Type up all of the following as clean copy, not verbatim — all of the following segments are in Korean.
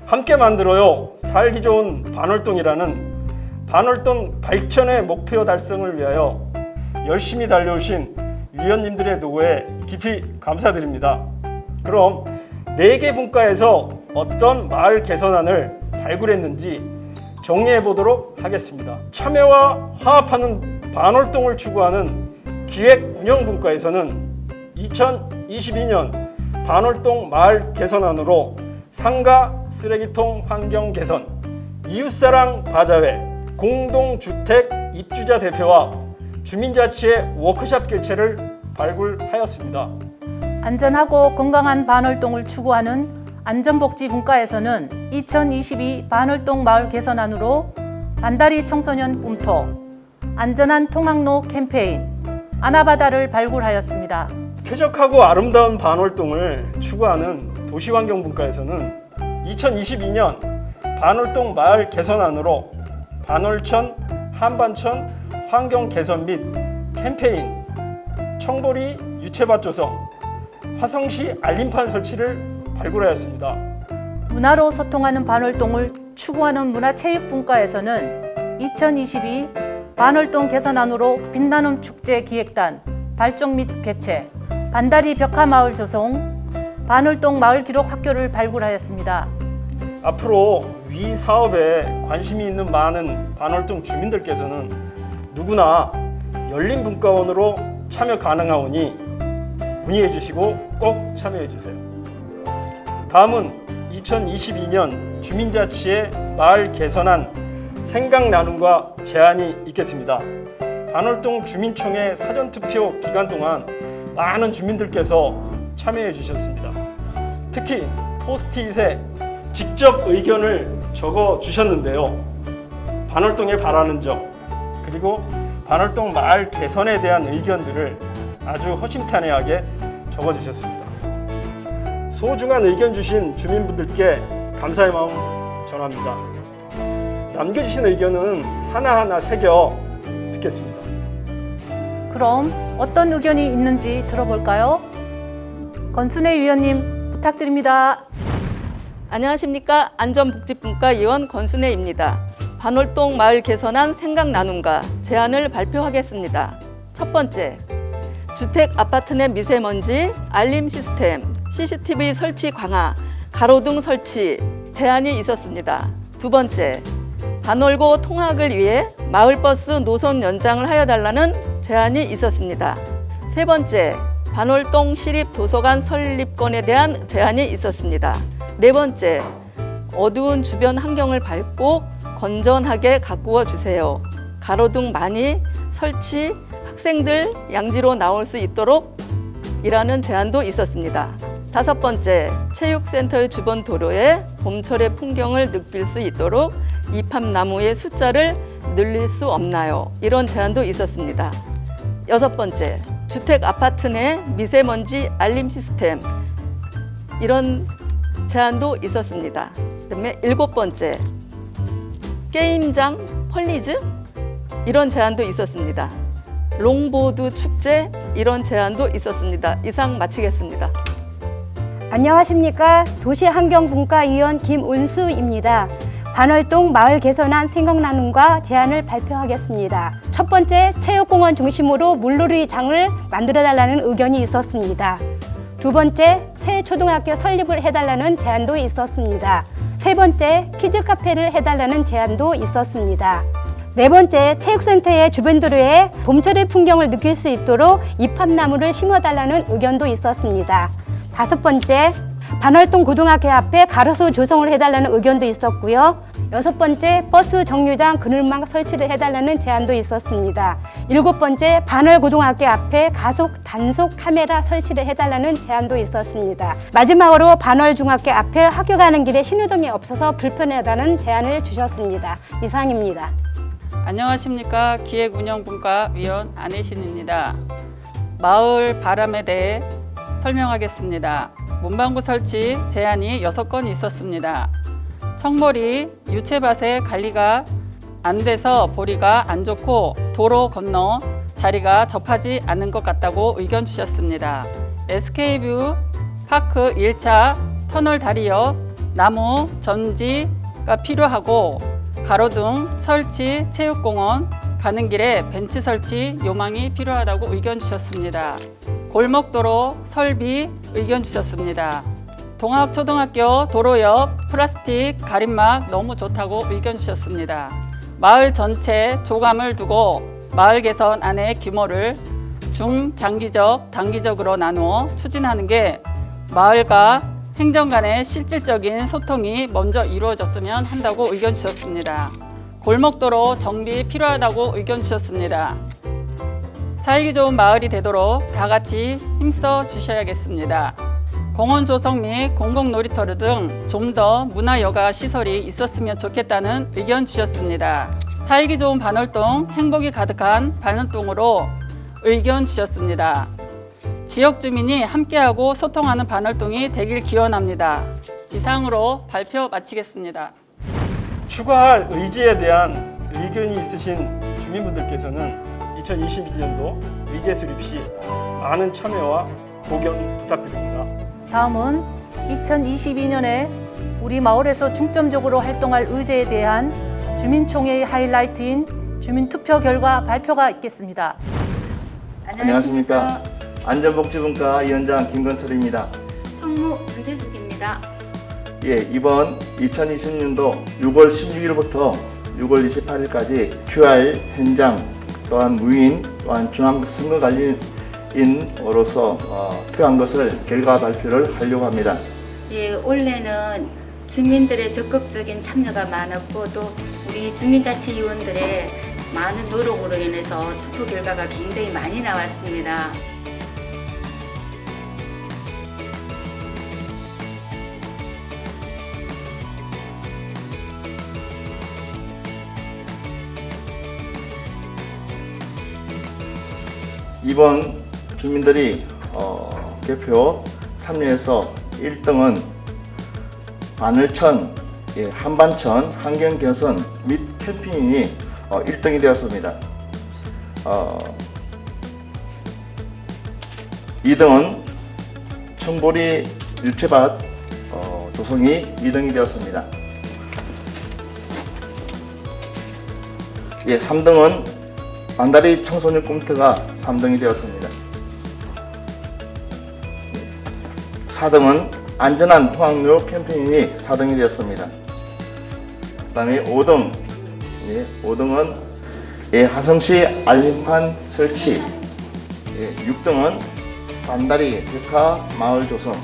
함께 만들어요. 살기 좋은 반월동이라는 반월동 발전의 목표 달성을 위하여 열심히 달려오신 위원님들의 노고에 깊이 감사드립니다. 그럼 4개 분과에서 어떤 마을 개선안을 발굴했는지 정리해 보도록 하겠습니다. 참여와 화합하는 반월동을 추구하는 기획운영분과에서는 2022년 반월동 마을 개선안으로 상가 쓰레기통 환경 개선, 이웃사랑 바자회, 공동주택 입주자 대표와 주민자치의 워크숍 개최를 발굴하였습니다. 안전하고 건강한 반월동을 추구하는 안전복지분과에서는 2022 반월동 마을 개선안으로 반다리 청소년 꿈토, 안전한 통학로 캠페인, 아나바다를 발굴하였습니다. 쾌적하고 아름다운 반월동을 추구하는 도시환경분과에서는 2022년 반월동 마을 개선안으로 반월천, 한반천 환경 개선 및 캠페인, 청보리 유채밭 조성, 화성시 알림판 설치를 발굴하였습니다. 문화로 소통하는 반월동을 추구하는 문화체육분과에서는 2022 반월동 개선안으로 빛나는 축제 기획단 발족 및 개최, 반다리 벽화마을 조성, 반월동 마을 기록 학교를 발굴하였습니다. 앞으로 위 사업에 관심이 있는 많은 반월동 주민들께서는 누구나 열린분과원으로 참여 가능하오니 문의해 주시고 꼭 참여해 주세요. 다음은 2022년 주민자치의 마을 개선안 생각 나눔과 제안이 있겠습니다. 반월동 주민총회 사전투표 기간 동안 많은 주민들께서 참여해 주셨습니다. 특히 포스트잇에 직접 의견을 적어 주셨는데요. 반월동에 바라는 점, 그리고 반월동 마을 개선에 대한 의견들을 아주 허심탄회하게 적어 주셨습니다. 소중한 의견 주신 주민분들께 감사의 마음 전합니다. 남겨주신 의견은 하나하나 새겨 듣겠습니다. 그럼 어떤 의견이 있는지 들어볼까요? 권순혜 위원님 부탁드립니다. 안녕하십니까. 안전복지분과 위원 권순혜입니다. 반월동 마을 개선안 생각 나눔과 제안을 발표하겠습니다. 첫 번째, 주택 아파트 내 미세먼지 알림 시스템, CCTV 설치 강화, 가로등 설치 제안이 있었습니다. 두 번째, 반월고 통학을 위해 마을버스 노선 연장을 하여 달라는 제안이 있었습니다. 세 번째, 반월동 시립도서관 설립권에 대한 제안이 있었습니다. 네 번째, 어두운 주변 환경을 밝고 건전하게 가꾸어 주세요. 가로등 많이 설치, 학생들 양지로 나올 수 있도록 이라는 제안도 있었습니다. 다섯 번째, 체육센터의 주변 도로에 봄철의 풍경을 느낄 수 있도록 이팝나무의 숫자를 늘릴 수 없나요? 이런 제안도 있었습니다. 여섯 번째, 주택 아파트 내 미세먼지 알림 시스템 이런 제안도 있었습니다. 그다음에 일곱 번째, 게임장 펄리즈 이런 제안도 있었습니다. 롱보드 축제 이런 제안도 있었습니다. 이상 마치겠습니다. 안녕하십니까. 도시환경분과위원 김은수입니다. 반월동 마을 개선안 생각나눔과 제안을 발표하겠습니다. 첫 번째, 체육공원 중심으로 물놀이장을 만들어달라는 의견이 있었습니다. 두 번째, 새 초등학교 설립을 해달라는 제안도 있었습니다. 세 번째, 키즈카페를 해달라는 제안도 있었습니다. 네 번째, 체육센터의 주변 도로에 봄철의 풍경을 느낄 수 있도록 이팝나무를 심어달라는 의견도 있었습니다. 다섯 번째, 반월동 고등학교 앞에 가로수 조성을 해달라는 의견도 있었고요. 여섯 번째, 버스 정류장 그늘망 설치를 해달라는 제안도 있었습니다. 일곱 번째, 반월 고등학교 앞에 가속 단속 카메라 설치를 해달라는 제안도 있었습니다. 마지막으로 반월 중학교 앞에 학교 가는 길에 신호등이 없어서 불편하다는 제안을 주셨습니다. 이상입니다. 안녕하십니까. 기획운영분과 위원 안혜신입니다. 마을 바람에 대해 설명하겠습니다. 문방구 설치 제안이 6건 있었습니다. 청보리 유채밭의 관리가 안 돼서 보리가 안 좋고 도로 건너 자리가 접하지 않는 것 같다고 의견 주셨습니다. SK뷰 파크 1차 터널 다리 옆 나무, 전지가 필요하고 가로등 설치, 체육공원, 가는 길에 벤치 설치 요망이 필요하다고 의견 주셨습니다. 골목도로 설비 의견 주셨습니다. 동학초등학교 도로 옆 플라스틱 가림막 너무 좋다고 의견 주셨습니다. 마을 전체 조감을 두고 마을 개선 안의 규모를 중장기적, 단기적으로 나누어 추진하는 게 마을과 행정 간의 실질적인 소통이 먼저 이루어졌으면 한다고 의견 주셨습니다. 골목도로 정비 필요하다고 의견 주셨습니다. 살기 좋은 마을이 되도록 다 같이 힘써 주셔야겠습니다. 공원 조성 및 공공놀이터 등 좀 더 문화여가 시설이 있었으면 좋겠다는 의견 주셨습니다. 살기 좋은 반월동, 행복이 가득한 반월동으로 의견 주셨습니다. 지역 주민이 함께하고 소통하는 반월동이 되길 기원합니다. 이상으로 발표 마치겠습니다. 추가할 의지에 대한 의견이 있으신 주민분들께서는 2022년도 의제 수립 시 많은 참여와 고견 부탁드립니다. 다음은 2022년에 우리 마을에서 중점적으로 활동할 의제에 대한 주민총회의 하이라이트인 주민투표 결과 발표가 있겠습니다. 안녕하십니까. 안전복지분과 위원장 김건철입니다. 총무 전태숙입니다. 예, 이번 2020년도 6월 16일부터 6월 28일까지 QR 현장 또한 무인 또한 중앙선거관리인으로서 투표한 것을 결과 발표를 하려고 합니다. 예, 올해는 주민들의 적극적인 참여가 많았고 또 우리 주민자치위원들의 많은 노력으로 인해서 투표 결과가 굉장히 많이 나왔습니다. 이번 주민들이 개표 참여해서 1등은 마늘천, 한반천, 환경개선 및 캠핑이 1등이 되었습니다. 2등은 청보리 유채밭 조성이 2등이 되었습니다. 3등은 반다리 청소년 꿈터가 3등이 되었습니다. 4등은 안전한 통학로 캠핑이 4등이 되었습니다. 그 다음에 5등, 5등은 하성시 알림판 설치, 6등은 반다리 백화 마을 조성,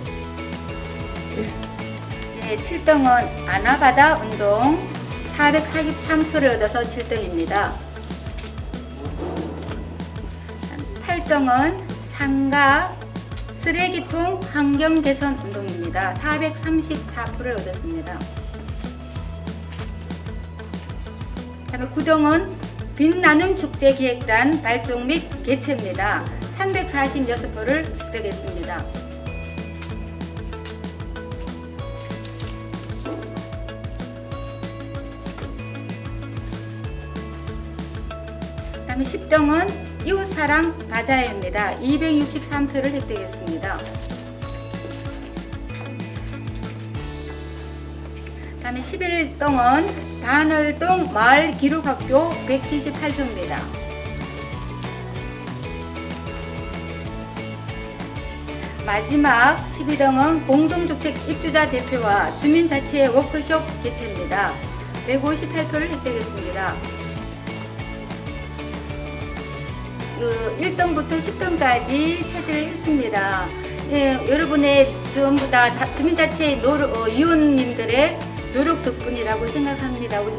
7등은 아나바다 운동 443표를 얻어서 7등입니다. 8등은 상가 쓰레기통 환경 개선 운동입니다. 434표를 얻었습니다. 그다음에 9등은 빛나눔 축제 기획단 발족 및 개최입니다. 346표를 획득했습니다. 그다음에 10등은 이웃사랑 바자회입니다. 263표를 획득했습니다. 다음에 11등은 반월동 마을기록학교 178표입니다. 마지막 12등은 공동주택 입주자 대표와 주민자치회 워크숍 개최입니다. 158표를 획득했습니다. 1등부터 10등까지 차지를 했습니다. 여러분의 전부 다 주민자치회 위원님들의 노력 덕분이라고 생각합니다. 우리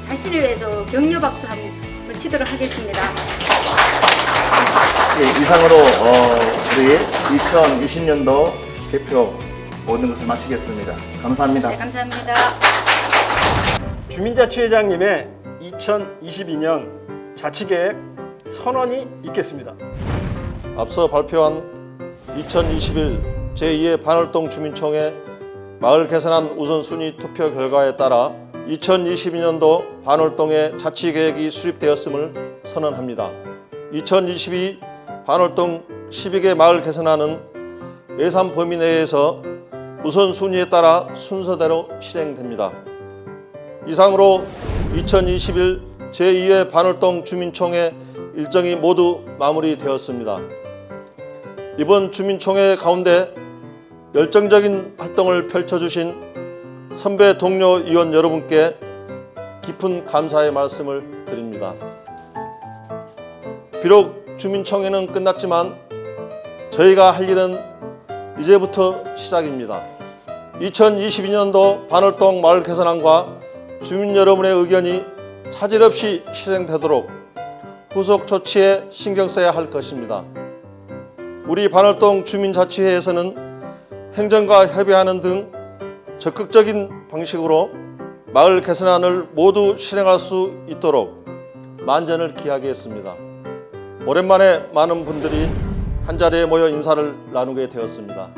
자신을 위해서 격려박수 한번 치도록 하겠습니다. 이상으로 우리 2020년도 개표 모든 것을 마치겠습니다. 감사합니다. 네, 감사합니다. 주민자치회장님의 2022년 자치계획 선언이 있겠습니다. 앞서 발표한 2021 제2회 반월동 주민총회 마을 개선안 우선순위 투표 결과에 따라 2022년도 반월동의 자치계획이 수립되었음을 선언합니다. 2022 반월동 12개 마을 개선안은 예산 범위 내에서 우선순위에 따라 순서대로 실행됩니다. 이상으로 2021 제2회 반월동 주민총회 일정이 모두 마무리되었습니다. 이번 주민총회 가운데 열정적인 활동을 펼쳐주신 선배 동료 의원 여러분께 깊은 감사의 말씀을 드립니다. 비록 주민총회는 끝났지만 저희가 할 일은 이제부터 시작입니다. 2022년도 반월동 마을 개선안과 주민 여러분의 의견이 차질 없이 실행되도록 후속 조치에 신경 써야 할 것입니다. 우리 반월동 주민자치회에서는 행정과 협의하는 등 적극적인 방식으로 마을 개선안을 모두 실행할 수 있도록 만전을 기하겠습니다. 오랜만에 많은 분들이 한자리에 모여 인사를 나누게 되었습니다.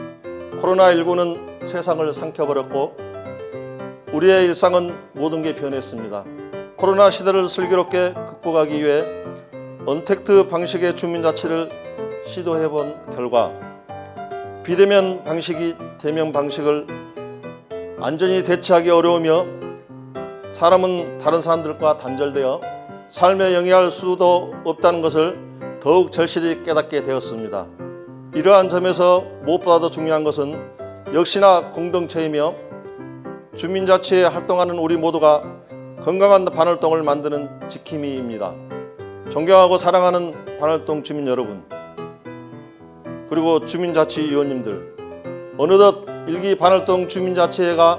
코로나19는 세상을 삼켜버렸고 우리의 일상은 모든 게 변했습니다. 코로나 시대를 슬기롭게 극복하기 위해 언택트 방식의 주민자치를 시도해본 결과 비대면 방식이 대면 방식을 안전히 대체하기 어려우며 사람은 다른 사람들과 단절되어 삶에 영위할 수도 없다는 것을 더욱 절실히 깨닫게 되었습니다. 이러한 점에서 무엇보다도 중요한 것은 역시나 공동체이며 주민자치에 활동하는 우리 모두가 건강한 반월동을 만드는 지킴이입니다. 존경하고 사랑하는 반월동 주민 여러분, 그리고 주민자치위원님들, 어느덧 1기 반월동 주민자치회가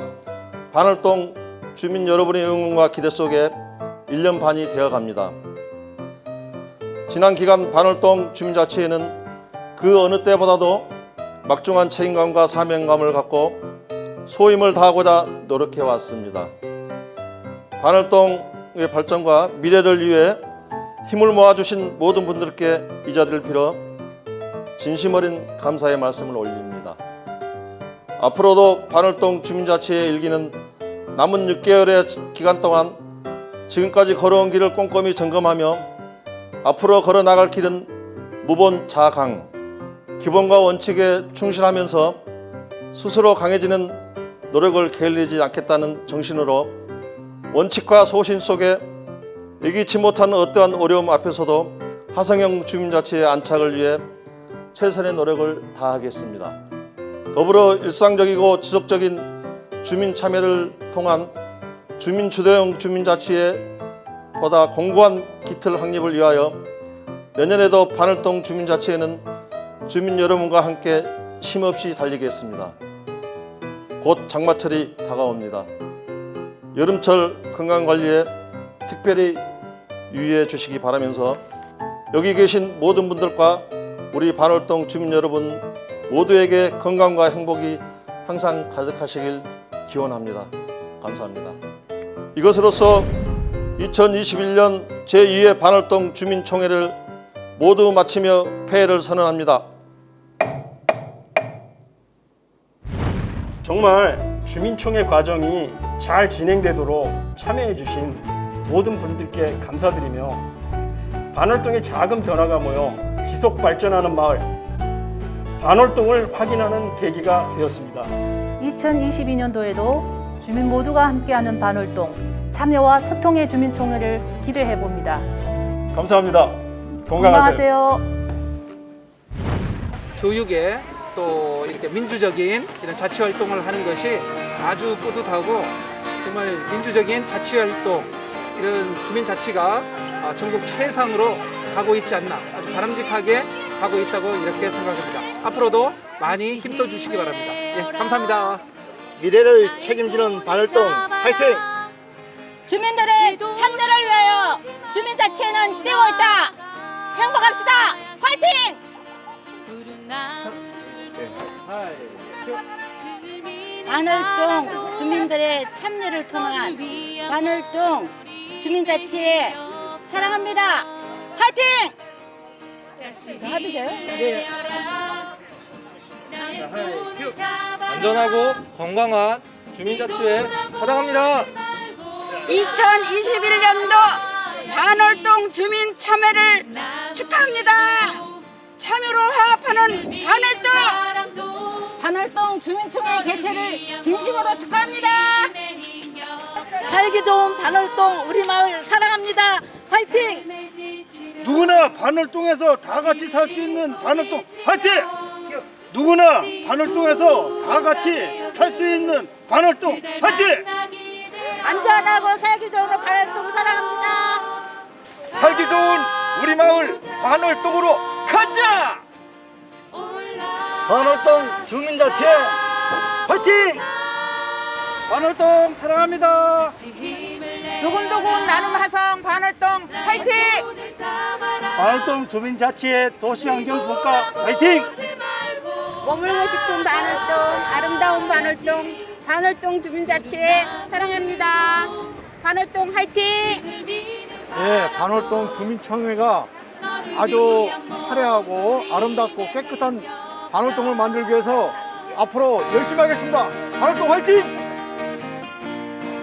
반월동 주민 여러분의 응원과 기대 속에 1년 반이 되어갑니다. 지난 기간 반월동 주민자치회는 그 어느 때보다도 막중한 책임감과 사명감을 갖고 소임을 다하고자 노력해왔습니다. 반월동의 발전과 미래를 위해 힘을 모아주신 모든 분들께 이 자리를 빌어 진심 어린 감사의 말씀을 올립니다. 앞으로도 반월동 주민자치회 일기는 남은 6개월의 기간 동안 지금까지 걸어온 길을 꼼꼼히 점검하며 앞으로 걸어나갈 길은 무본 자강, 기본과 원칙에 충실하면서 스스로 강해지는 노력을 게을리지 않겠다는 정신으로 원칙과 소신 속에 예기치 못한 어떠한 어려움 앞에서도 화성형 주민자치의 안착을 위해 최선의 노력을 다하겠습니다. 더불어 일상적이고 지속적인 주민 참여를 통한 주민 주도형 주민자치의 보다 공고한 기틀 확립을 위하여 내년에도 반월동 주민자치회는 주민 여러분과 함께 쉼없이 달리겠습니다. 곧 장마철이 다가옵니다. 여름철 건강관리에 특별히 유의해 주시기 바라면서 여기 계신 모든 분들과 우리 반월동 주민 여러분 모두에게 건강과 행복이 항상 가득하시길 기원합니다. 감사합니다. 이것으로서 2021년 제2회 반월동 주민총회를 모두 마치며 폐회를 선언합니다. 정말 주민총회 과정이 잘 진행되도록 참여해 주신 모든 분들께 감사드리며 반월동의 작은 변화가 모여 지속 발전하는 마을 반월동을 확인하는 계기가 되었습니다. 2022년도에도 주민 모두가 함께하는 반월동 참여와 소통의 주민총회를 기대해 봅니다. 감사합니다. 건강하세요. 건강하세요. 교육에 또 이렇게 민주적인 이런 자치 활동을 하는 것이 아주 뿌듯하고 정말 민주적인 자치 활동 이런 주민 자치가 전국 최상으로 가고 있지 않나 아주 바람직하게 가고 있다고 이렇게 생각합니다. 앞으로도 많이 힘써 주시기 바랍니다. 예, 감사합니다. 미래를 책임지는 반월동 화이팅! 주민들의 참여를 위하여 주민자치회는 뛰고 있다. 행복합시다. 화이팅! 반월동 주민들의 참여를 통한 반월동 주민자치회 사랑합니다. 화이팅! 하도 돼요? 네. 안전하고 건강한 주민자치회 사랑합니다. 2021년도 반월동 주민 참여를 축하합니다. 참여로 화합하는 반월동 반월동 주민총회 개최를 진심으로 축하합니다. 살기 좋은 반월동 우리 마을 사랑합니다. 화이팅! 누구나 반월동에서 다 같이 살 수 있는 반월동 화이팅! 누구나 반월동에서 다 같이 살 수 있는 반월동 화이팅! 안전하고 살기 좋은 반월동 사랑합니다. 살기 좋은 우리 마을 반월동으로 가자! 반월동 주민자치 화이팅! 반월동 사랑합니다. 두근두근 나눔 화성 반월동 화이팅! 반월동 주민자치의 도시환경분과 화이팅! 머물고 싶은 반월동, 아름다운 반월동, 반월동 주민자치에 사랑합니다. 반월동 화이팅! 네, 반월동 주민총회가 아주 화려하고 아름답고 깨끗한 반월동을 만들기 위해서 앞으로 열심히 하겠습니다. 반월동 화이팅!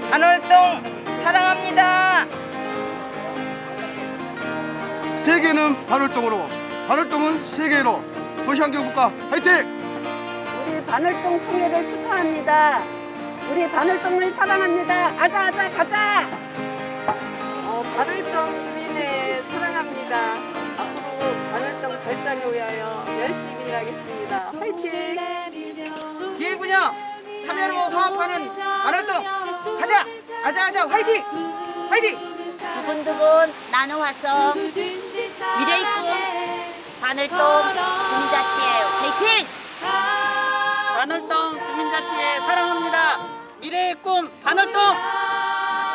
반월동 사랑합니다. 세계는 반월동으로, 반월동은 세계로 도시환경국가 화이팅! 우리 반월동 총회를 축하합니다. 우리 반월동을 사랑합니다. 아자아자 가자. 반월동 주민회 사랑합니다. 앞으로 반월동 발전을 위하여 열심히 일하겠습니다. 화이팅! 기회군요. 참여로 화합하는 반월동 가자. 아자아자 화이팅! 화이팅! 두근두근 나눔 화성 미래의 꿈 반월동 주민자치회 화이팅! 반월동 주민자치회 사랑합니다. 미래의 꿈 반월동.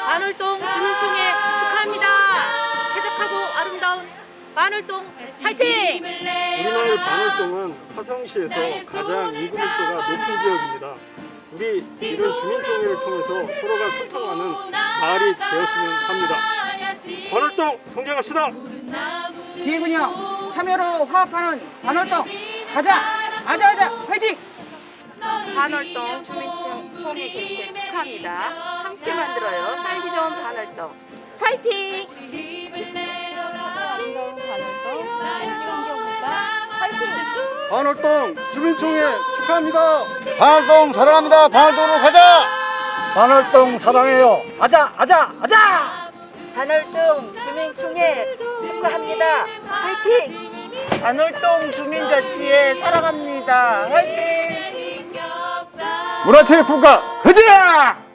반월동 주민총회 축하합니다. 쾌적하고 아름다운 반월동 화이팅! 우리 마을 반월동은 화성시에서 가장 인구 밀도가 높은 지역입니다. 우리 이런 주민총회를 통해서 서로가 소통하는 마을이 되었으면 합니다. 반월동 성장합시다. 기회군요. 참여로 화합하는 반월동 가자. 아자아자 화이팅! 반월동 주민총회 개최 축하합니다. 함께 만들어요. 살기 좋은 반월동. 파이팅! 아름다운 반월동 환경국가 파이팅! 반월동 주민총회 축하합니다. 반월동 사랑합니다. 반월동으로 가자. 반월동 사랑해요. 아자 아자 아자! 반월동 주민총회 축하합니다. 파이팅! 반월동 주민자치회 사랑합니다. 화이팅! 문화체육국가 가자.